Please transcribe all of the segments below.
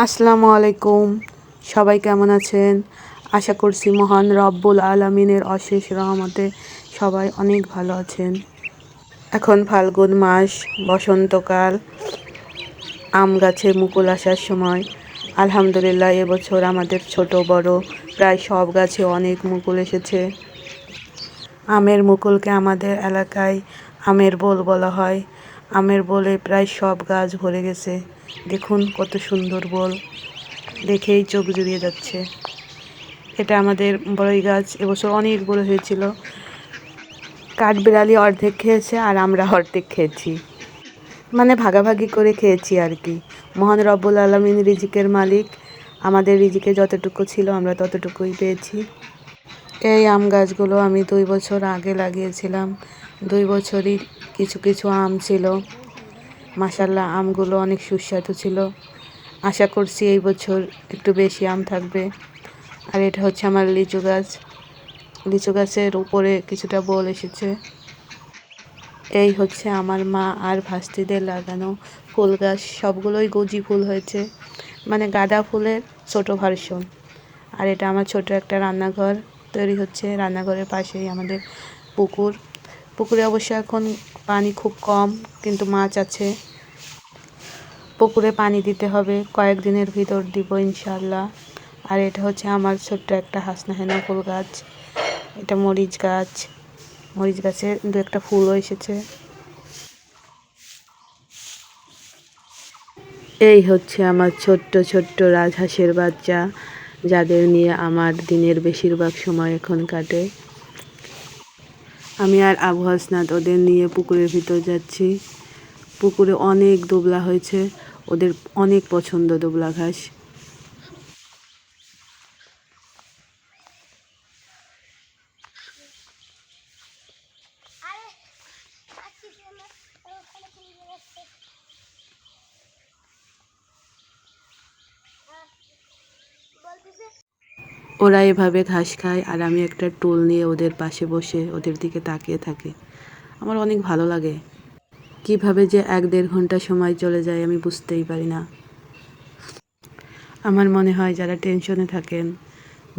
আসসালামু আলাইকুম। সবাই কেমন আছেন? আশা করছি মহান রব্বুল আলামিনের অশেষ রহমতে সবাই অনেক ভালো আছেন। এখন ফাল্গুন মাস, বসন্তকাল, আম গাছে মুকুল আসার সময়। আলহামদুলিল্লাহ এবছর আমাদের ছোট বড় প্রায় সব গাছে অনেক মুকুল এসেছে। আমের মুকুলকে আমাদের এলাকায় আমের বোল বলা হয়। আমের বোলে প্রায় সব গাছ ভরে গেছে। দেখুন কত সুন্দর বোল, দেখেই চোখ জুড়িয়ে যাচ্ছে। এটা আমাদের বড়ই গাছ, এবছর অনেক বড় হয়েছিল। কাঠবিড়ালি অর্ধেক খেয়েছে আর আমরা অর্ধেক খেয়েছি, মানে ভাগাভাগি করে খেয়েছি আর কি। মহান রব্বুল আলামিন রিজিকের মালিক, আমাদের রিজিকে যতটুকু ছিল আমরা ততটুকুই পেয়েছি। এই আম গাছগুলো আমি 2 বছর আগে লাগিয়েছিলাম। 2 বছরই কিছু কিছু আম ছিল। মাশাআল্লাহ, আমগুলো অনেক সুস্বাদু ছিল। আশা করছি এই বছর একটু বেশি আম থাকবে। আর এটা হচ্ছে আমার লিচু গাছ। লিচু গাছের উপরে কিছুটা বোল এসেছে। এই হচ্ছে আমার মা আর ভাস্তিদের লাগানো ফুল গাছ। সবগুলোই গজি ফুল হয়েছে, মানে গাঁদা ফুলের ছোট ভার্সন। আর এটা আমার ছোট একটা রান্নাঘর তৈরি হচ্ছে। রান্নাঘরের পাশেই আমাদের পুকুর। পুকুরে অবশ্য এখন পানি খুব কম, কিন্তু মাছ আছে। পুকুরে পানি দিতে হবে, কয়েকদিনের ভিতর দিব ইনশাআল্লাহ। আর এটা হচ্ছে আমার ছোট্ট একটা হাসনাহেনা ফুল গাছ। এটা মরিচ গাছ। মরিচ গাছে 2-1টা ফুলও এসেছে। এই হচ্ছে আমার ছোট্ট ছোট্ট রাজহাঁসের বাচ্চা, যাদের নিয়ে আমার দিনের বেশিরভাগ সময় এখন কাটে। আমি আর আবু হাসনাত ওদের নিয়ে পুকুরের ভিতর যাচ্ছি। পুকুরে অনেক দোবলা হয়েছে, ওদের অনেক পছন্দ দোবলা ঘাস। ওরা এভাবে ঘাস খায় আর আমি একটা টুল নিয়ে ওদের পাশে বসে ওদের দিকে তাকিয়ে থাকি। আমার অনেক ভালো লাগে। কিভাবে যে 1-1.5 ঘন্টা সময় চলে যায় আমি বুঝতেই পারি না। আমার মনে হয় যারা টেনশনে থাকেন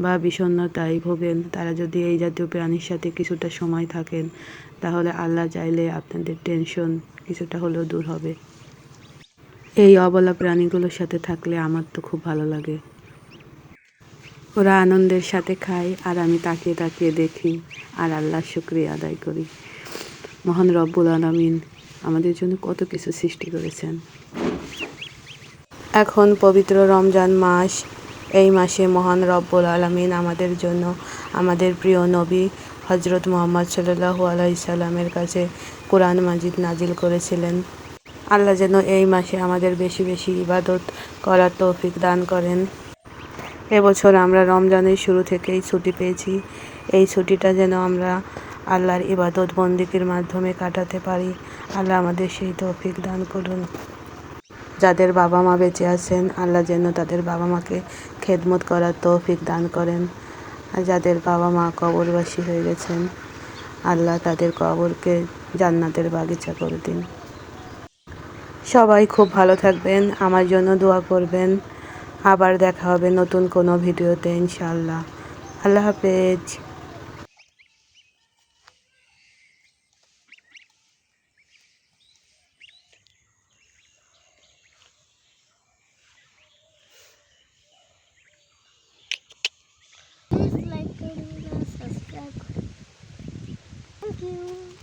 বা বিষণ্ণতায় ভোগেন, তারা যদি এই জাতীয় প্রাণীর সাথে কিছুটা সময় থাকেন, তাহলে আল্লাহ চাইলে আপনাদের টেনশন কিছুটা হলেও দূর হবে। এই অবলা প্রাণীগুলোর সাথে থাকলে আমার তো খুব ভালো লাগে। ওরা আনন্দের সাথে খায় আর আমি তাকিয়ে তাকিয়ে দেখি আর আল্লাহর শুকরিয়া আদায় করি। মহান রব্বুল আলামিন আমাদের জন্য কত কিছু সৃষ্টি করেছেন। এখন পবিত্র রমজান মাস। এই মাসে মহান রব্বুল আলামিন আমাদের জন্য আমাদের প্রিয় নবী হজরত মুহাম্মদ সাল্লাল্লাহু আলাইহি সাল্লামের কাছে কোরআন মাজিদ নাজিল করেছিলেন। আল্লাহ যেন এই মাসে আমাদের বেশি বেশি ইবাদত করার তৌফিক দান করেন। এবছর আমরা রমজানের শুরু থেকেই ছুটি পেয়েছি। এই ছুটিটা যেন আমরা আল্লাহর ইবাদত বন্দেগীর মাধ্যমে কাটাতে পারি। আল্লাহ আমাদের সেই তৌফিক দান করুন। যাদের বাবা মা বেঁচে আছেন, আল্লাহ যেন তাদের বাবা মাকে খেদমত করার তৌফিক দান করেন। আর যাদের বাবা মা কবরবাসী হয়ে গেছেন, আল্লাহ তাদের কবরকে জান্নাতের বাগিচা করে দিন। সবাই খুব ভালো থাকবেন, আমার জন্য দোয়া করবেন। আবার দেখা হবে নতুন কোনো ভিডিওতে ইনশাআল্লাহ। আল্লাহ হাফেজ। Please like, comment, and subscribe. Thank you.